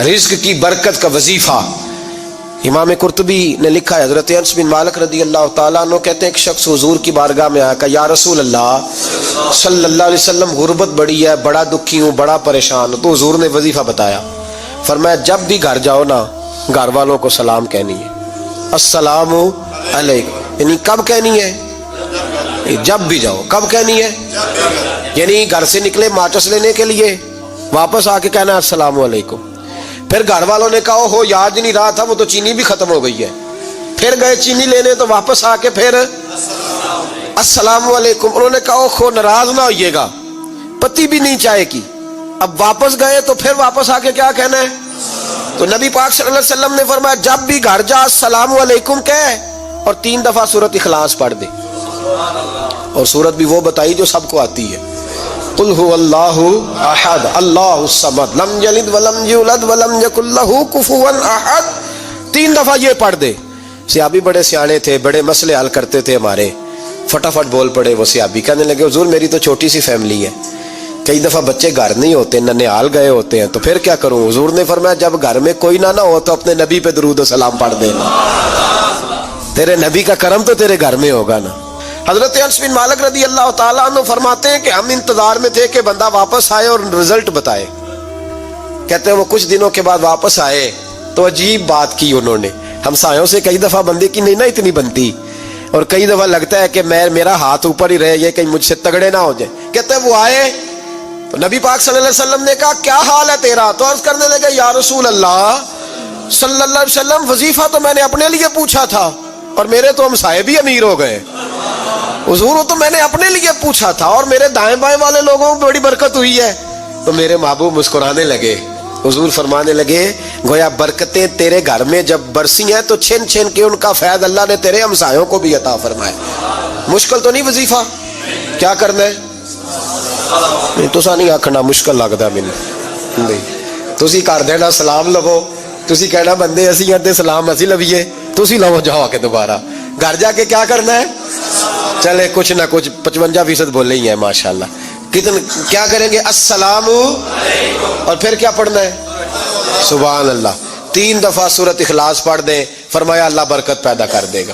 رزق کی برکت کا وظیفہ امام قرطبی نے لکھا ہے، حضرت انس بن مالک رضی اللہ تعالیٰ عنہ کہتے ہیں ایک شخص حضور کی بارگاہ میں آیا، کہا یا رسول اللہ صلی اللہ علیہ وسلم غربت بڑی ہے، بڑا دکھی ہوں، بڑا پریشان ہوں۔ تو حضور نے وظیفہ بتایا، فرمایا جب بھی گھر جاؤ نا گھر والوں کو سلام کہنی ہے، السلام علیکم، یعنی کب کہنی ہے؟ جب بھی جاؤ۔ کب کہنی ہے؟ یعنی گھر سے نکلے ماچس لینے کے لیے، واپس آ کے کہنا السلام علیکم۔ پھر گھر والوں نے کہا ہو یاد نہیں رہا تھا، وہ تو چینی بھی ختم ہو گئی ہے، پھر گئے چینی لینے تو واپس آ کے پھر السلام علیکم۔ انہوں نے کہا خو ناراض نہ ہوئیے گا، پتی بھی نہیں چائے کی، اب واپس گئے تو پھر واپس آ کے کیا کہنا ہے؟ تو نبی پاک صلی اللہ علیہ وسلم نے فرمایا جب بھی گھر جا السلام علیکم کہے اور 3 دفعہ سورۃ اخلاص پڑھ دے، اور سورت بھی وہ بتائی جو سب کو آتی ہے، قل هو اللہ احد اللہ الصمد لم یلد ولم یولد ولم یکن لہ کفوا احد۔ 3 دفعہ یہ پڑھ دے۔ صحابی بڑے سیانے تھے، بڑے مسئلے حل کرتے تھے ہمارے، فٹافٹ بول پڑے وہ صحابی، کہنے لگے حضور میری تو چھوٹی سی فیملی ہے، کئی دفعہ بچے گھر نہیں ہوتے، ننھیال گئے ہوتے ہیں، تو پھر کیا کروں؟ حضور نے فرمایا جب گھر میں کوئی نہ ہو تو اپنے نبی پہ درود و سلام پڑھ دینا، تیرے نبی کا کرم تو تیرے گھر میں ہوگا نا۔ حضرت انس بن مالک رضی اللہ تعالیٰ عنہ فرماتے ہیں کہ ہم انتظار میں تھے کہ بندہ واپس آئے اور رزلٹ بتائے۔ کہتے ہیں وہ کچھ دنوں کے بعد واپس آئے تو عجیب بات کی انہوں نے، ہمسایوں سے کئی دفعہ بندے کی نہیں نا اتنی بنتی، اور کئی دفعہ لگتا ہے کہ میرا ہاتھ اوپر ہی رہے، یہ کہیں مجھ سے تگڑے نہ ہو جائے۔ کہتے ہیں وہ آئے تو نبی پاک صلی اللہ علیہ وسلم نے کہا کیا حال ہے تیرا؟ تو عرض کرنے لگے یا رسول اللہ صلی اللہ علیہ وسلم وظیفہ تو میں نے اپنے لیے پوچھا تھا اور میرے تو ہمسائے بھی امیر ہو گئے، حضور تو میں نے اپنے لیے پوچھا تھا اور میرے دائیں بائیں والے لوگوں کو بڑی برکت ہوئی ہے۔ تو میرے محبوب مسکرانے لگے، حضور فرمانے لگے گویا برکتیں تیرے گھر میں جب برسی ہیں تو چھن چھن کے ان کا فیض اللہ نے تیرے ہمسایوں کو بھی عطا فرمایا۔ مشکل تو نہیں وظیفہ؟ کیا کرنا ہے؟ نہیں تسا نہیں آکھنا مشکل لگتا مینوں، نہیں تسی کر دینا سلام لو، تسی کہنا بندے اسی ہیں تے سلام اسی لویے، تسی لو جاؤ کے دوبارہ گھر جا کے کیا کرنا ہے؟ چلے کچھ نہ کچھ 55% بولے ہی ہیں ماشاءاللہ۔ کیا کریں گے؟ السلام اور پھر کیا پڑھنا ہے؟ سبحان اللہ۔ 3 دفعہ سورۃ اخلاص پڑھ دیں، فرمایا اللہ برکت پیدا کر دے گا۔